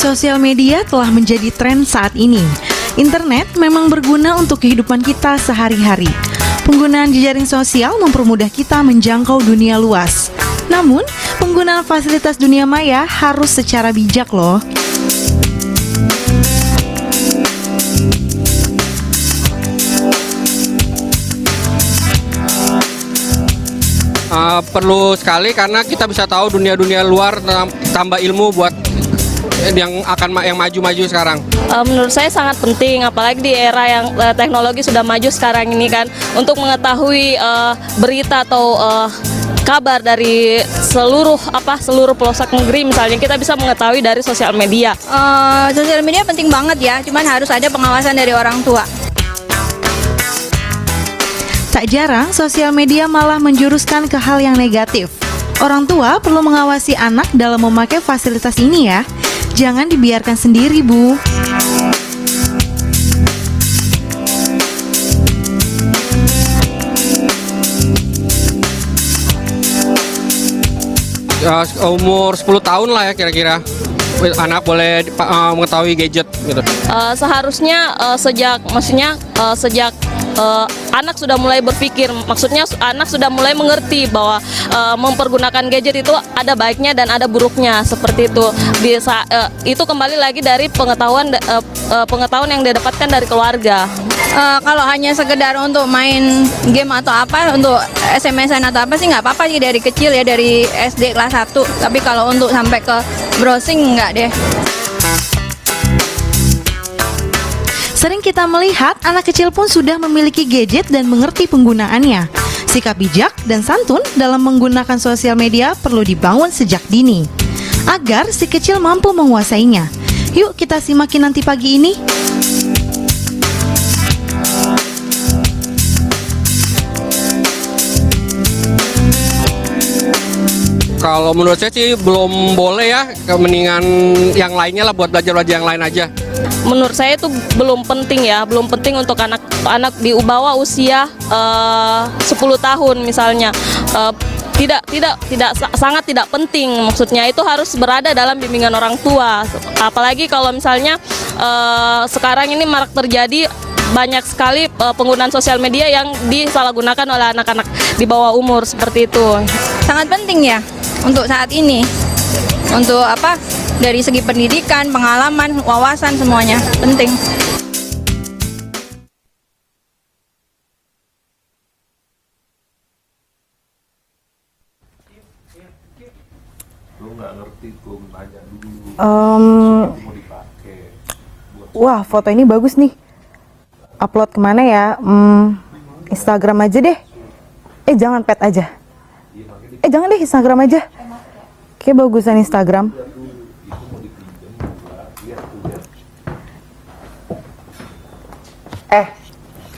Sosial media telah menjadi tren saat ini. Internet memang berguna untuk kehidupan kita sehari-hari. Penggunaan jejaring sosial mempermudah kita menjangkau dunia luas. Namun, penggunaan fasilitas dunia maya harus secara bijak loh. Perlu sekali karena kita bisa tahu dunia-dunia luar, tambah ilmu buat yang maju-maju sekarang. Menurut saya sangat penting, apalagi di era yang teknologi sudah maju sekarang ini kan, untuk mengetahui berita atau kabar dari seluruh pelosok negeri, misalnya kita bisa mengetahui dari sosial media. Sosial media penting banget ya, cuman harus ada pengawasan dari orang tua. Tak jarang, sosial media malah menjuruskan ke hal yang negatif. Orang tua perlu mengawasi anak dalam memakai fasilitas ini ya. Jangan dibiarkan sendiri, Bu. Umur 10 tahun lah ya kira-kira. Anak boleh mengetahui gadget gitu. Seharusnya sejak anak sudah mulai berpikir, maksudnya anak sudah mulai mengerti bahwa mempergunakan gadget itu ada baiknya dan ada buruknya, seperti itu. Itu kembali lagi dari pengetahuan yang didapatkan dari keluarga. Kalau hanya sekedar untuk main game atau apa, untuk SMS-an atau apa sih nggak apa-apa sih dari kecil ya, dari SD kelas 1. Tapi kalau untuk sampai ke browsing nggak deh. Sering kita melihat anak kecil pun sudah memiliki gadget dan mengerti penggunaannya. Sikap bijak dan santun dalam menggunakan sosial media perlu dibangun sejak dini, agar si kecil mampu menguasainya. Yuk kita simakin nanti pagi ini. Kalau menurut saya sih belum boleh ya, mendingan yang lainnya lah, buat belajar-belajar yang lain aja. Menurut saya itu belum penting ya, belum penting untuk anak di bawah usia 10 tahun misalnya. Sangat tidak penting, maksudnya itu harus berada dalam bimbingan orang tua. Apalagi kalau misalnya sekarang ini marak terjadi banyak sekali penggunaan sosial media yang disalahgunakan oleh anak-anak di bawah umur, seperti itu. Sangat penting ya untuk saat ini. Untuk apa? Dari segi pendidikan, pengalaman, wawasan, semuanya penting. Wah, foto ini bagus nih. Upload kemana ya? Instagram aja deh. Jangan pet aja. Jangan deh, Instagram aja. Kayak bagusan Instagram.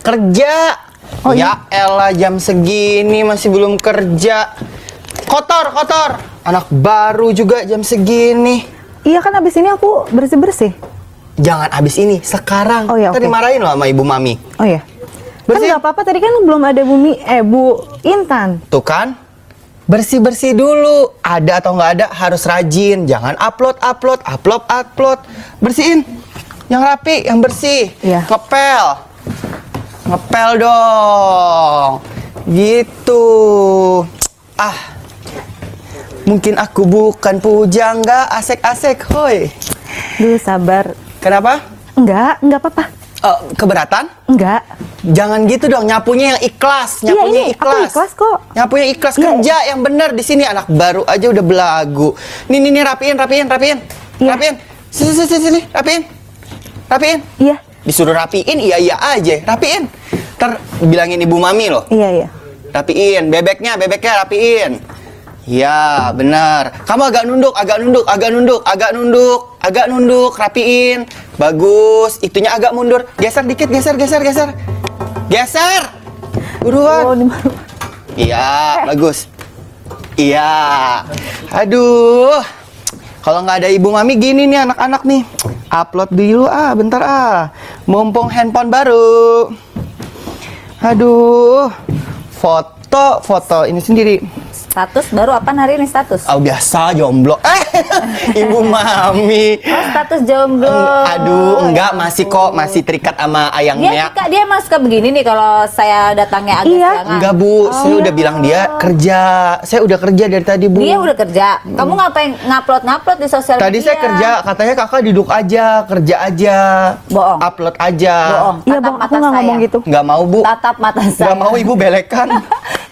Kerja. Oh, ya elah, jam segini masih belum kerja. Kotor. Anak baru juga jam segini. Iya kan, abis ini aku bersih-bersih. Jangan abis ini, sekarang. Oh, ya, Tadi oke. marahin loh sama Ibu Mami. Oh ya. Kan Bersih. nggak apa-apa, tadi kan belum ada Bu Intan. Tuh kan, bersih-bersih dulu. Ada atau nggak ada harus rajin. Jangan upload. Bersihin. Yang rapi, yang bersih. Iya. Ngepel dong. Gitu. Mungkin aku bukan pujangga asek-asek, hoi. Duh, sabar. Kenapa? Enggak apa-apa. Keberatan? Enggak. Jangan gitu dong, nyapunya yang ikhlas, Iya, ini aku ikhlas kok. Nyapunya ikhlas, Iya. kerja yang benar di sini. Anak baru aja udah belagu. Nih, rapiin. Iya. Rapiin. Sini, rapiin. Iya. Disuruh rapiin, iya aja. Rapiin. Ntar bilangin Ibu Mami loh. Iya. Rapiin, bebeknya rapiin. Ya, benar. Kamu agak nunduk, rapiin. Bagus, itunya agak mundur. Geser dikit, geser. Geser. Buruan. Oh, di mana? Iya, bagus. Iya. Aduh. Kalau nggak ada Ibu Mami gini nih anak-anak nih. Upload dulu bentar Mumpung handphone baru. Aduh. Foto ini sendiri. Status baru apa hari ini status? Oh, biasa jomblo. Ibu Mami. Oh, status jomblo. Aduh, enggak, masih kok, masih terikat sama ayangnya. Dia emang suka begini nih kalau saya datangnya agak siangan. Enggak, Bu. Saya udah bilang dia kerja. Saya udah kerja dari tadi, Bu. Dia udah kerja. Kamu ngapain ngupload di sosial media? Tadi saya kerja, katanya kakak duduk aja, kerja aja. Bohong. Upload aja. Bohong. Iya Tatap bang, aku mata nggak saya. ngomong gitu. Nggak mau, Bu. Tatap mata saya. Nggak mau, Ibu belekan.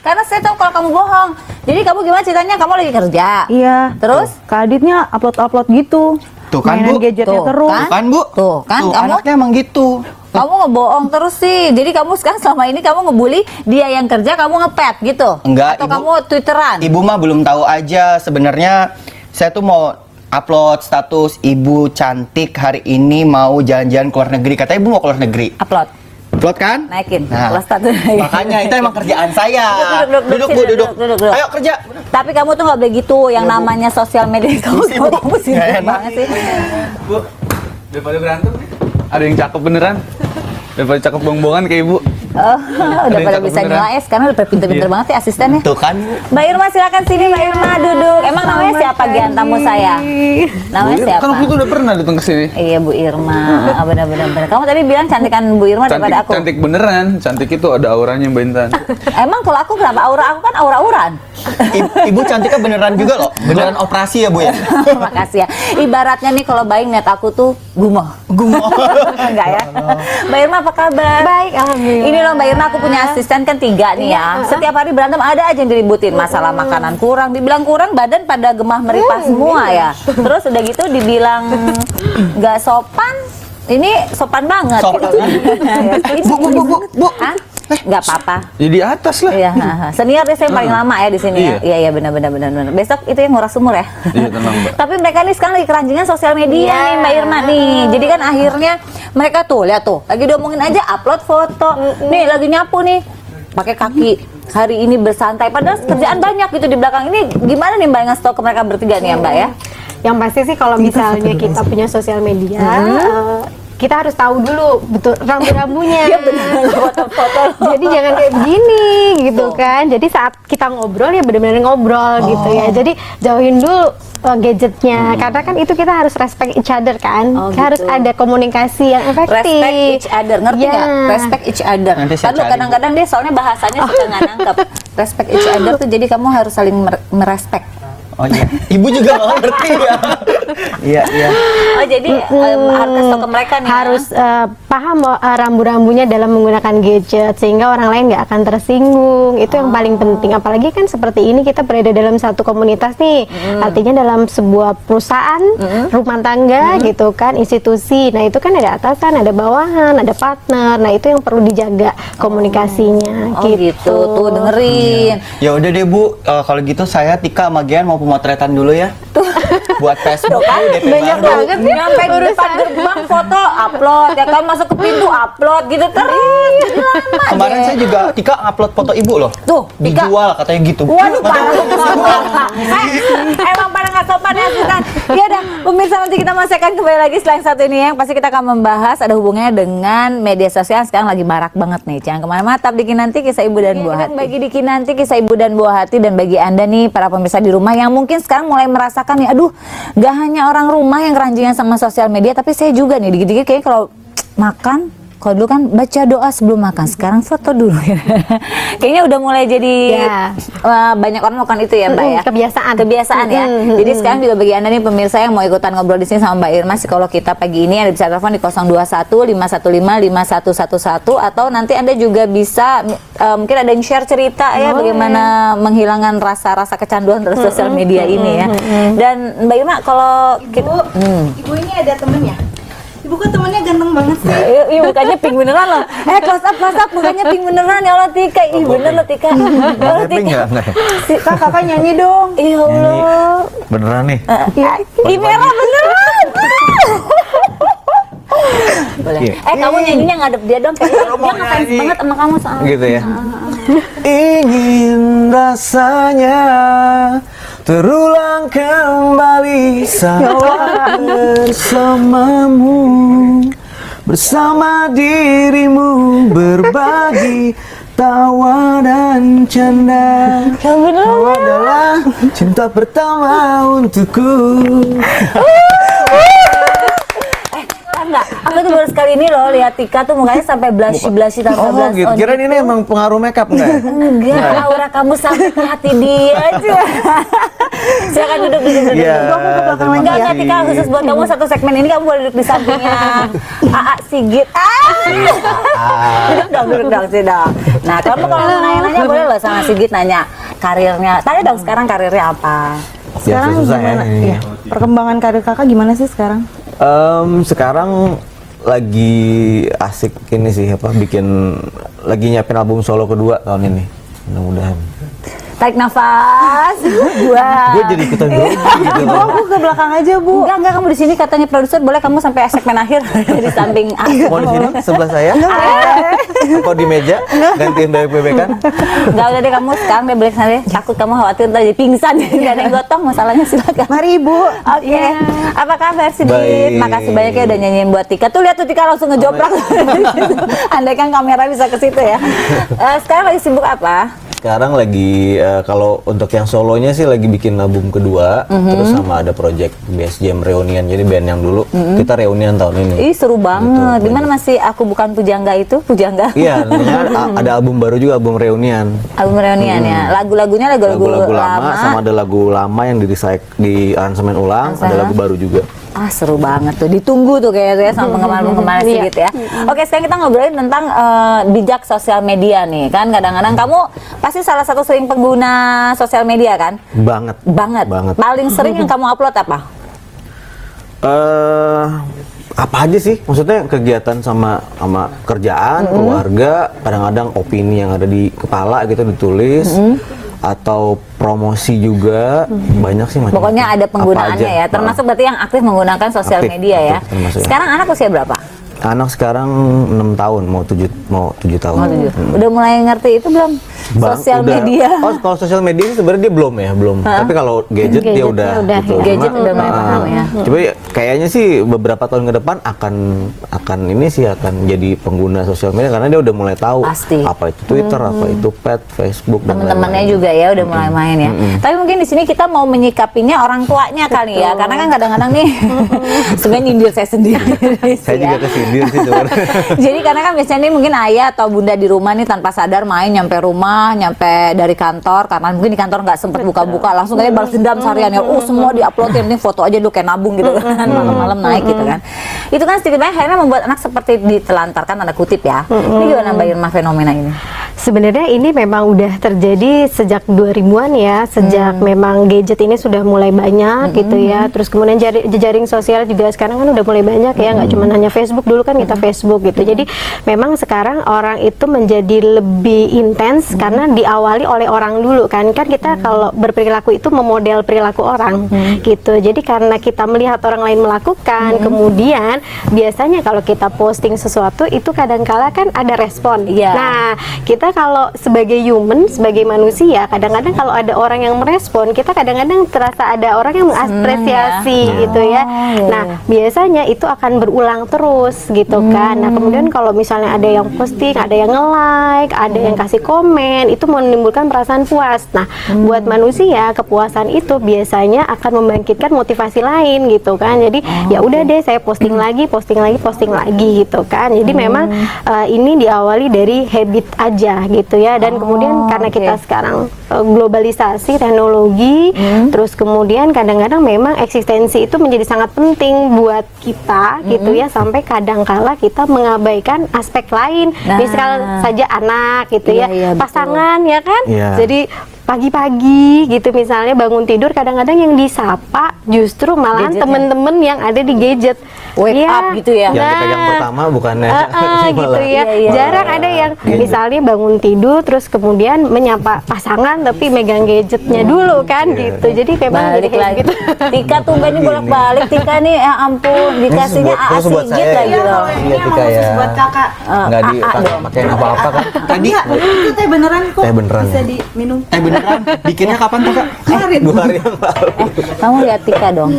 Karena saya tahu kalau kamu bohong. Jadi kamu gimana ceritanya? Kamu lagi kerja. Iya. Terus? Kak Aditnya upload gitu. Tuh kan, Mainan Bu. gadgetnya Tuh, terus. kan? Tuh kan, Bu? Tuh, kan? Kamu- anaknya emang gitu. Kamu ngebohong terus sih. Jadi kamu sekarang selama ini kamu ngebully dia yang kerja, kamu ngepet gitu? Enggak, Atau Ibu. kamu twitteran? Ibu mah belum tahu aja. Sebenarnya saya tuh mau upload status ibu cantik hari ini mau jalan-jalan ke luar negeri. Katanya ibu mau ke luar negeri. Upload. Upload kan? Naikin. Nah, Upload status. makanya itu emang kerjaan saya. Duduk, Bu, sini, duduk. duduk. Ayo kerja. Tapi kamu tuh nggak boleh gitu. Yang namanya sosial media kamu Sini, Bu. sih Nggak enak. banget sih. Bu, daripada berantem nih, ada yang cakep beneran. Daripada cakep bohong-bohongan kayak ibu. Oh, udah yang pada cakep bisa beneran. nilai sekarang udah pinter-pinter Iya. banget ya asistennya. Tuh kan, Bu. Mbak Irma silakan sini, Mbak Irma duduk. Emang namanya siapa Gian tamu saya? Namanya Bu, siapa? kan waktu itu udah pernah datang ke sini. Iya Bu Irma, benar-benar. Kamu tadi bilang cantikan Bu Irma Cantik, daripada aku. cantik beneran. Cantik itu ada auranya Mbak Intan. Emang kalau aku kenapa? Aura aku kan aura-auran. Ibu cantiknya beneran juga loh. Beneran operasi ya, Bu ya? Makasih ya. Ibaratnya nih kalau Baing net aku tuh gumoh. Enggak ya? Mbak Irma apa kabar? Baik, alhamdulillah. Ini loh Mbak Irma, aku punya asisten kan 3 nih ya. Setiap hari berantem ada aja yang diributin. Masalah makanan kurang, dibilang kurang badan pada gemah meripah semua ya. Terus udah gitu dibilang nggak sopan. Ini sopan banget. Sopan. Bu. Hah? Nggak apa-apa. Ya di atas lah. Iya, senior deh saya paling lama ya di sini ya. Iya, benar. Besok itu yang nguras sumur ya. Iya, tenang, Mbak. Tapi mereka nih sekarang lagi keranjingan sosial media nih Mbak Irma nih. Jadi kan akhirnya mereka tuh lihat tuh, lagi diomongin aja upload foto. Nih lagi nyapu nih, pakai kaki. Hari ini bersantai. Padahal kerjaan banyak gitu di belakang. Ini gimana nih Mbak ngasih tau ke mereka bertiga nih ya Mbak ya? Yang pasti sih kalau misalnya kita punya sosial media, kita harus tahu dulu betul rambu-rambunya. Iya benar, foto-foto. Jadi jangan kayak begini gitu kan. Jadi saat kita ngobrol ya benar-benar ngobrol gitu ya. Jadi jauhin dulu gadgetnya karena kan itu kita harus respect each other kan. Oh, Harus gitu. ada komunikasi yang efektif. Respect each other, ngerti Ya. nggak? Respect each other. Nanti saya Lalu cari. kadang-kadang dia soalnya bahasanya suka nggak nangkep. Respect each other tuh jadi kamu harus saling merespek. Oh iya. Ibu juga nggak ngerti ya. Iya. Oh jadi harus kasih tau ke mereka nih. Harus paham rambu-rambunya dalam menggunakan gadget sehingga orang lain nggak akan tersinggung. Itu yang paling penting. Apalagi kan seperti ini kita berada dalam satu komunitas nih. Artinya dalam sebuah perusahaan, rumah tangga gitu kan, institusi. Nah itu kan ada atasan, ada bawahan, ada partner. Nah itu yang perlu dijaga komunikasinya. Oh gitu, tuh dengerin. Ya udah deh, Bu. Kalau gitu saya Tika sama Gian mau pemotretan dulu ya. Buat Facebook Kan DP banyak baru. banget sih nyampe di depan gerbang foto upload ya kan, masuk ke pintu upload gitu terus jadi lama Kemarin deh. saya juga Tika upload foto ibu loh. Tuh, Tika. Dijual katanya gitu. Waduh, parah. Emang pada nggak sopan ya, Sultan. Ya udah, pemirsa nanti kita masih akan kembali lagi selain satu ini yang pasti kita akan membahas ada hubungannya dengan media sosial yang sekarang lagi marak banget nih. Jangan kemana-mana, tetap di Kinanti Kisah Ibu dan Buah Hati. Bagi di Kinanti Kisah Ibu dan Buah Hati dan bagi Anda nih para pemirsa di rumah yang mungkin sekarang mulai merasakan nih, aduh, gak hanya orang rumah yang keranjingan sama sosial media, tapi saya juga nih dikit-dikit kayaknya kalau makan. Kalau dulu kan baca doa sebelum makan, sekarang foto dulu. Kayaknya udah mulai jadi Ya. banyak orang melakukan itu ya Mbak ya. Kebiasaan ya. Jadi sekarang juga bagi Anda nih pemirsa yang mau ikutan ngobrol di sini sama Mbak Irma, psikolog kita pagi ini, Anda bisa telepon di 021 515 5111 atau nanti Anda juga bisa mungkin ada yang share cerita ya bagaimana menghilangkan rasa-rasa kecanduan terhadap sosial media ini ya. Dan Mbak Irma kalau kita Ibu ini ada temennya. Ibu kok temennya ganteng banget sih. Iya mukanya pink beneran loh. Close up mukanya pink beneran ya Allah Tika. Ih bener loh Tika. Ya Allah Tika. Kak, kakak nyanyi dong. Ya Allah. Beneran nih? Ih merah beneran. Boleh. Kamu nyanyinya ngadep dia dong. Kayaknya dia ngefans banget sama kamu soalnya. Gitu ya. Ingin rasanya terulang kembali saat bersamamu, bersama dirimu berbagi tawa dan canda. Kau adalah cinta pertama untukku. Enggak, aku tuh baru sekali ini loh lihat Tika tuh mukanya sampai blush tambah blush gitu. on. Kirain ini emang pengaruh makeup enggak? Enggak, aura kamu sampai ke hati dia aja. Silakan duduk. Iya, Enggak, Tika, khusus buat kamu satu segmen ini kamu boleh duduk di sampingnya AA Sigit. Duduk dong, sih dong. Nah, kamu kalau mau nanya-nanya boleh loh sama Sigit nanya karirnya. Tanya dong sekarang karirnya apa? Sekarang susah gimana? ya ini. Iya. Perkembangan karir kakak gimana sih sekarang? Sekarang lagi asik ini sih lagi nyiapin album solo kedua tahun ini. Mudah-mudahan. Tarik nafas. Wah. Gue jadi ikutan grogi gitu. Bu, ke belakang aja, Bu. Enggak, kamu di sini katanya produser, boleh kamu sampai segmen akhir di samping Mau di sini sebelah saya? Atau di meja gantiin BBB kan? Enggak, udah deh kamu sekarang deh balik sana deh. Takut kamu khawatir ntar jadi pingsan. Enggak ada yang gotong, masalahnya silakan. Mari, Ibu. Oke. Apa kabar sih, Dit? Baik. Makasih banyak ya udah nyanyiin buat Tika. Tuh lihat tuh Tika langsung ngejoprak. Andai kan kamera bisa ke situ ya. Sekarang lagi sibuk apa? Sekarang lagi kalau untuk yang solonya sih lagi bikin album kedua, terus sama ada project Best Jam Reunion. Jadi band yang dulu kita reunian tahun ini. Ih, seru banget. Dimana masih Aku Bukan Pujangga itu? Pujangga? Iya, ada album baru juga, album reunian. Album reunian ya. Lagu-lagunya lagu-lagu lama sama ada lagu lama yang di aransemen ulang, ada lagu baru juga. Ah, seru banget tuh. Ditunggu tuh kayaknya tuh ya sama penggemar-penggemar Sigit ya. Oke, sekarang kita ngobrolin tentang bijak sosial media nih. Kan kadang-kadang kamu pasti salah satu sering pengguna sosial media kan? Banget. Paling sering yang kamu upload apa? Apa aja sih? Maksudnya kegiatan sama kerjaan, keluarga, kadang-kadang opini yang ada di kepala gitu ditulis. Atau promosi juga banyak sih macam. Pokoknya ada penggunaannya ya, termasuk berarti yang aktif menggunakan sosial media ya. Termasuk, sekarang anak usia berapa? Anak sekarang 6 tahun, mau 7 tahun. Udah mulai ngerti itu belum? Sosial media. Oh, kalau sosial media sih sebenarnya dia belum. Tapi kalau gadget dia udah gitu. Gadget udah mulai paham ya. Coba kayaknya sih beberapa tahun ke depan akan jadi pengguna sosial media karena dia udah mulai tahu Pasti. apa itu Twitter, apa itu Pet, Facebook dan teman-temannya lain-lain. juga ya udah mulai main ya. Tapi mungkin di sini kita mau menyikapinya orang tuanya kali ya, karena kan kadang-kadang nih sebenarnya nyindir saya sendiri. Saya juga kesindir sih sebenarnya. Jadi karena kan biasanya nih mungkin ayah atau bunda di rumah nih tanpa sadar main nyampe rumah, nyampe dari kantor, karena mungkin di kantor nggak sempet buka-buka, langsung kayak balas dendam seharian ya. Semua diuploadin, nih foto aja dulu kayak nabung gitu kan, malam-malam naik gitu kan. Itu kan sedikit banyak akhirnya membuat anak seperti ditelantarkan tanda kutip ya. Ini gimana Mbak Irma fenomena ini? Sebenarnya ini memang udah terjadi sejak 2000-an ya, sejak memang gadget ini sudah mulai banyak gitu ya. Terus kemudian jejaring sosial juga sekarang kan udah mulai banyak ya, nggak cuma hanya Facebook, dulu kan kita Facebook gitu. Jadi memang sekarang orang itu menjadi lebih intens karena diawali oleh orang dulu kan kita kalau berperilaku itu memodel perilaku orang gitu. Jadi karena kita melihat orang lain melakukan, kemudian biasanya kalau kita posting sesuatu itu kadang-kala kan ada respon. Nah, kita kalau sebagai human, sebagai manusia, kadang-kadang kalau ada orang yang merespon, kita kadang-kadang terasa ada orang yang mengapresiasi gitu ya. Nah, biasanya itu akan berulang terus gitu kan. Nah, kemudian kalau misalnya ada yang posting, ada yang nge-like, ada yang kasih komen, itu menimbulkan perasaan puas. Nah, buat manusia kepuasan itu biasanya akan membangkitkan motivasi lain gitu kan. Jadi ya udah deh saya posting lagi gitu kan. Jadi memang ini diawali dari habit aja gitu ya, dan kemudian karena kita sekarang globalisasi teknologi, terus kemudian kadang-kadang memang eksistensi itu menjadi sangat penting buat kita gitu ya, sampai kadang-kala kita mengabaikan aspek lain, misal saja anak gitu ya, pasangan ya kan, jadi pagi-pagi gitu misalnya bangun tidur kadang-kadang yang disapa justru malahan temen-temen yang ada di gadget, wake up gitu ya. Yang dipegang pertama bukannya gitu ya. Jarang ada yang misalnya bangun tidur terus kemudian menyapa pasangan tapi megang gadgetnya dulu kan gitu. Jadi memang balik lagi. Tika tuh ini bolak-balik. Tika nih ya ampun dikasihnya AA Sigit lagi loh. Ini emang khusus buat kakak. Nggak pakai apa-apa kan? Tadi itu teh beneran kok. Teh beneran. Bisa diminum. Beneran? Bikinnya kapan tuh Kak? Kemarin. 2 hari yang lalu. Kamu lihat Tika dong.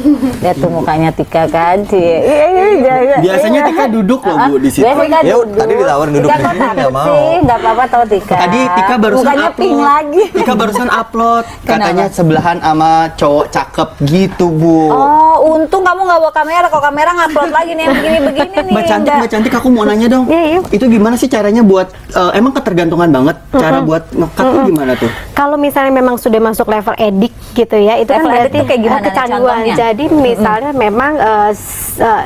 Lihat tuh mukanya Tika kan. Biasanya Tika duduk loh Bu di situ. Biasanya Ya, duduk. tadi ditawarin duduk Tika di kok sini, nggak takut mau. sih, nggak apa-apa tau Tika. Tadi Tika barusan Mukanya upload. pink lagi. Tika barusan upload. Katanya sebelahan sama cowok cakep gitu Bu. Oh, untung kamu nggak bawa kamera. Kalau kamera ngupload lagi nih yang begini-begini nih. Mbak Cantik, aku mau nanya dong. Iya, iya. Itu gimana sih caranya buat emang ketergantungan banget cara buat ngekat tuh gimana tuh? Kalau misalnya memang sudah masuk level edik gitu ya, itu kan Level berarti edik tuh kayak gimana? kecanduan. Contohnya? Jadi misalnya memang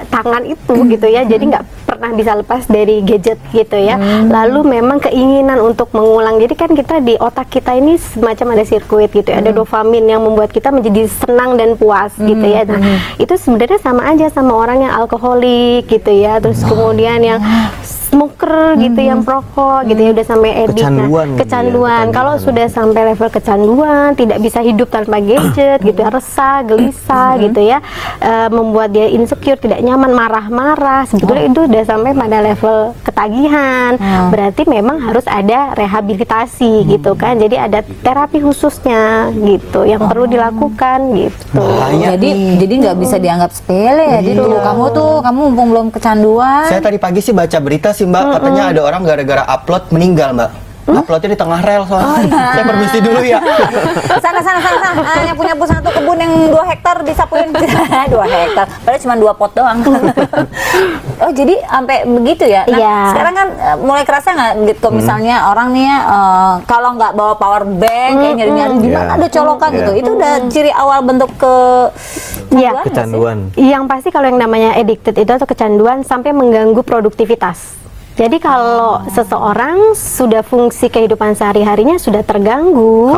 tangan itu gitu ya, jadi nggak pernah bisa lepas dari gadget gitu ya. Lalu memang keinginan untuk mengulang. Jadi kan kita di otak kita ini semacam ada sirkuit gitu ya, ada dopamin yang membuat kita menjadi senang dan puas gitu ya. Nah, itu sebenarnya sama aja sama orang yang alkoholik gitu ya. Terus kemudian yang smoker gitu, yang perokok gitu ya, udah sampai edik. Kecanduan gitu ya, Kecanduan. Kalau sudah sampai level kecanduan, tidak bisa hidup tanpa gadget gitu ya, resah, gelisah gitu ya, membuat dia insecure, tidak nyaman, marah-marah. Sebetulnya itu udah sampai pada level ketagihan. Berarti memang harus ada rehabilitasi gitu kan. Jadi ada terapi khususnya gitu yang perlu dilakukan gitu. Jadi nggak bisa dianggap sepele ya. Jadi dulu kamu mumpung belum kecanduan. Saya tadi pagi sih baca berita sih Mbak, katanya ada orang gara-gara upload meninggal Mbak. Uploadnya di tengah rel soalnya. Saya permisi dulu ya. Sana. Yang punya satu kebun yang 2 hektar disapuin. 2 hektar. Padahal cuma 2 pot doang. Oh, jadi sampai begitu ya? Nah, Iya. sekarang kan mulai kerasa nggak gitu misalnya orang nih ya, kalau nggak bawa power bank kayak nyari-nyari di mana ada colokan gitu. Itu udah ciri awal bentuk Iya. Kecanduan. Yang pasti kalau yang namanya addicted itu atau kecanduan sampai mengganggu produktivitas. Jadi kalau seseorang sudah fungsi kehidupan sehari-harinya sudah terganggu,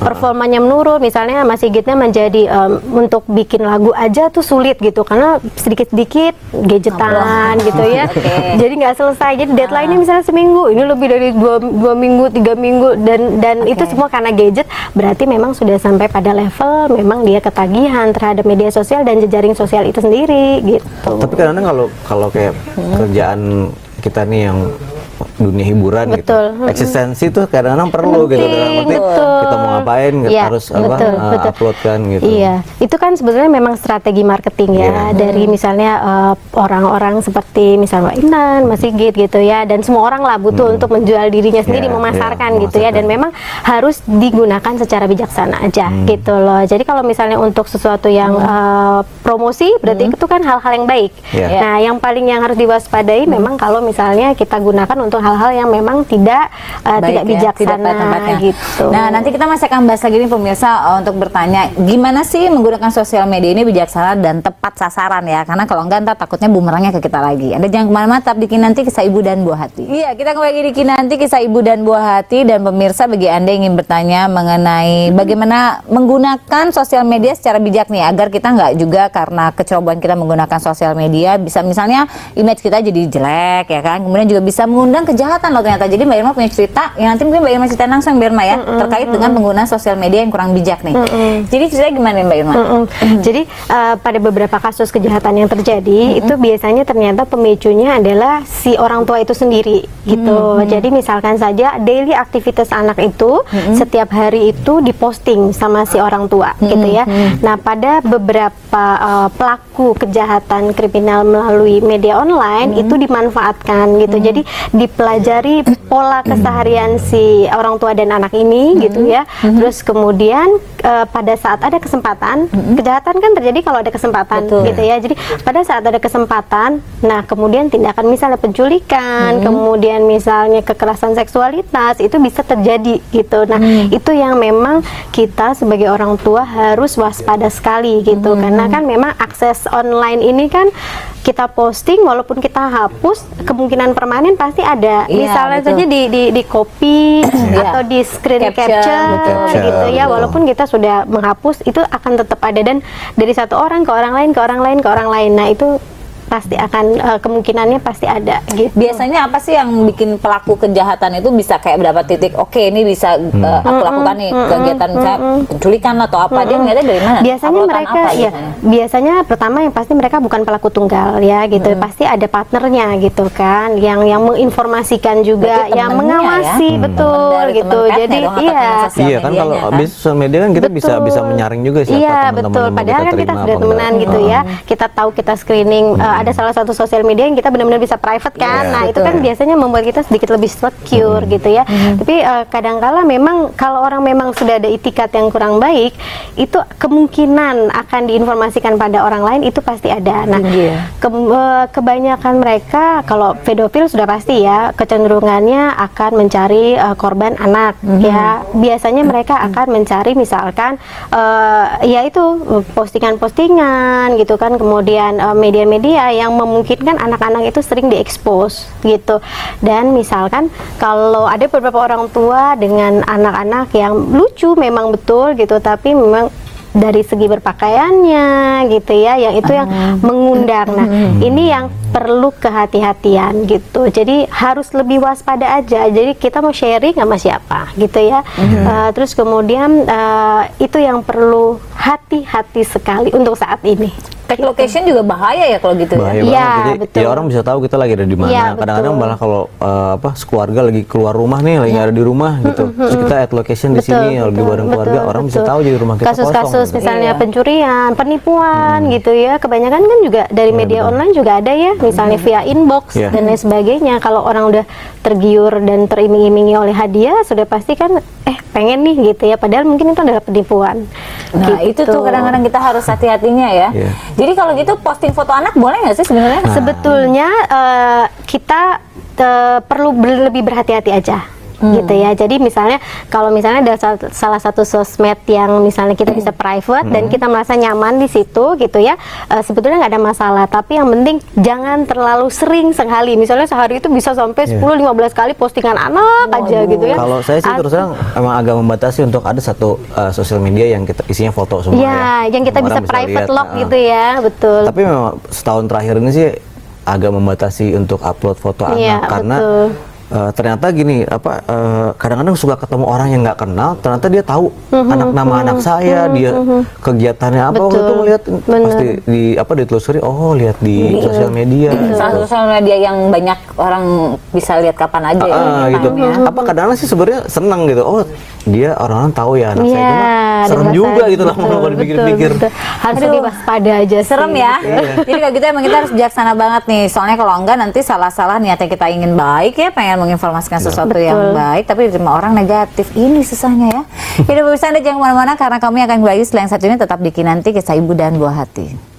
performanya menurun, misalnya Mas Sigitnya menjadi untuk bikin lagu aja tuh sulit gitu, karena sedikit-sedikit gadgetan gitu ya. Jadi nggak selesai, jadi deadline-nya misalnya seminggu, ini lebih dari 2 minggu, 3 minggu, dan itu semua karena gadget, berarti memang sudah sampai pada level memang dia ketagihan terhadap media sosial dan jejaring sosial itu sendiri gitu. Tapi kadang-kadang kalau kayak kerjaan kita nih yang dunia hiburan Betul. gitu, eksistensi tuh kadang-kadang perlu gitu, dalam arti kita mau ngapain Iya, harus betul. upload kan gitu. Iya, itu kan sebetulnya memang strategi marketing ya, dari misalnya orang-orang seperti misalnya Mbak Intan, Mas Sigit gitu ya, dan semua orang lah butuh untuk menjual dirinya sendiri, memasarkan gitu ya, dan memang harus digunakan secara bijaksana aja gitu loh. Jadi kalau misalnya untuk sesuatu yang promosi, berarti itu kan hal-hal yang baik. Nah, yang harus diwaspadai memang kalau misalnya kita gunakan untuk hal-hal yang memang tidak bijaksana gitu. Nah, nanti kita masih akan bahas lagi nih pemirsa untuk bertanya gimana sih menggunakan sosial media ini bijaksana dan tepat sasaran ya, karena kalau enggak ntar takutnya bumerangnya ke kita lagi. Anda jangan kemana-mana, tetap di Kinanti Kisah Ibu dan Buah Hati. Iya, kita kembali lagi di Kinanti Kisah Ibu dan Buah Hati, dan pemirsa bagi Anda yang ingin bertanya mengenai bagaimana menggunakan sosial media secara bijak nih, agar kita nggak juga karena kecerobohan kita menggunakan sosial media bisa misalnya image kita jadi jelek ya kan, kemudian juga bisa mengundang kejahatan loh ternyata. Jadi Mbak Irma punya cerita yang nanti mungkin Mbak Irma cerita langsung Mbak Irma ya, terkait dengan penggunaan sosial media yang kurang bijak nih. Jadi ceritanya gimana Mbak Irma? Jadi pada beberapa kasus kejahatan yang terjadi itu biasanya ternyata pemicunya adalah si orang tua itu sendiri gitu. Jadi misalkan saja daily aktivitas anak itu setiap hari itu diposting sama si orang tua gitu ya. Nah, pada beberapa pelaku kejahatan kriminal melalui media online itu dimanfaatkan gitu. Jadi dipelajari pola keseharian si orang tua dan anak ini gitu ya. Terus kemudian pada saat ada kesempatan, kejahatan kan terjadi kalau ada kesempatan gitu ya. Jadi pada saat ada kesempatan, nah kemudian tindakan misalnya penculikan, kemudian misalnya kekerasan seksualitas itu bisa terjadi gitu. Nah, itu yang memang kita sebagai orang tua harus waspada sekali gitu. Karena kan memang akses online ini kan kita posting walaupun kita hapus, kemungkinan permanen pasti ada. Misalnya saja di copy atau di screen capture gitu ya, walaupun kita sudah menghapus itu akan tetap ada, dan dari satu orang ke orang lain, ke orang lain, ke orang lain. Nah, itu pasti akan kemungkinannya pasti ada gitu. Biasanya apa sih yang bikin pelaku kejahatan itu bisa kayak berapa titik? Oke, ini bisa aku lakukan nih kegiatan misalnya penculikan atau apa, dia ngeliatnya dari mana? Biasanya mereka biasanya pertama yang pasti mereka bukan pelaku tunggal ya gitu. Pasti ada partnernya gitu kan, yang menginformasikan juga, yang mengawasi betul gitu. Jadi iya kan kalau habis sosial media kan kita bisa menyaring juga siapa teman-teman yang mau padahal kan kita terima sudah temenan gitu ya. Kita tahu kita screening ada salah satu sosial media yang kita benar-benar bisa private kan. Nah, itu kan biasanya membuat kita sedikit lebih secure gitu ya. Tapi kadangkala memang kalau orang memang sudah ada itikat yang kurang baik, itu kemungkinan akan diinformasikan pada orang lain itu pasti ada. Nah, kebanyakan mereka kalau pedofil sudah pasti ya kecenderungannya akan mencari korban anak ya. Biasanya mereka akan mencari misalkan ya itu postingan-postingan gitu kan, kemudian media-media yang memungkinkan anak-anak itu sering diekspos gitu. Dan misalkan kalau ada beberapa orang tua dengan anak-anak yang lucu memang betul gitu, tapi memang dari segi berpakaiannya gitu ya, yang itu yang mengundang. Nah, ini yang perlu kehati-hatian gitu. Jadi harus lebih waspada aja. Jadi kita mau sharing sama siapa gitu ya. Terus kemudian itu yang perlu hati-hati sekali untuk saat ini. Tag location juga bahaya ya kalau gitu Bahaya ya. banget. Jadi betul. ya orang bisa tahu kita lagi ada di mana. Iya, Kadang-kadang betul. malah kalau keluarga lagi keluar rumah nih, lagi nggak ada di rumah gitu. Terus kita add location di sini, lagi bareng keluarga, orang bisa tahu jadi rumah kita kosong. Kasus-kasus gitu. misalnya pencurian, penipuan gitu ya. Kebanyakan kan juga dari media online juga ada ya, misalnya via inbox Iya. dan lain sebagainya. Kalau orang udah tergiur dan teriming-imingi oleh hadiah, sudah pasti kan pengen nih gitu ya. Padahal mungkin itu adalah penipuan. Nah, itu Gitu. tuh kadang-kadang kita harus hati-hatinya ya. Iya. Jadi kalau gitu posting foto anak boleh nggak sih sebenarnya? Sebetulnya kita perlu lebih berhati-hati aja. Gitu ya. Jadi misalnya kalau misalnya ada salah satu sosmed yang misalnya kita bisa private dan kita merasa nyaman di situ gitu ya, sebetulnya nggak ada masalah. Tapi yang penting jangan terlalu sering sekali. Misalnya sehari itu bisa sampai 10-15 kali postingan anak aja gitu ya. Kalau saya sih terus terang emang agak membatasi untuk ada satu sosial media yang isinya foto semua ya, yang kita Orang bisa private lihat, lock gitu ya, betul. Tapi memang setahun terakhir ini sih agak membatasi untuk upload foto Iya, anak karena betul. ternyata gini kadang-kadang suka ketemu orang yang nggak kenal, ternyata dia tahu nama anak saya, dia kegiatannya apa, waktu itu ngeliat pasti ditelusuri, lihat di sosial media. Salah sosial media yang banyak orang bisa lihat kapan aja ya. Gitu. Apa kadang-kadang sih sebenarnya senang gitu, dia orang-orang tahu ya anak saya, Iya, cuma serem ada juga perasaan. gitu lama-lama kalau dipikir-pikir. Betul. Harus lebih waspada aja sih. Serem ya. Jadi kalau gitu emang kita harus bijaksana banget nih. Soalnya kalau enggak nanti salah-salah niatnya kita ingin baik ya, pengen menginformasikan sesuatu yang baik, tapi diterima orang negatif. Ini susahnya ya. Jadi pemirsa, Anda jangan kemana-mana karena kami akan kembali setelah yang satu ini, tetap di Kinanti, Kisah Ibu dan Buah Hati.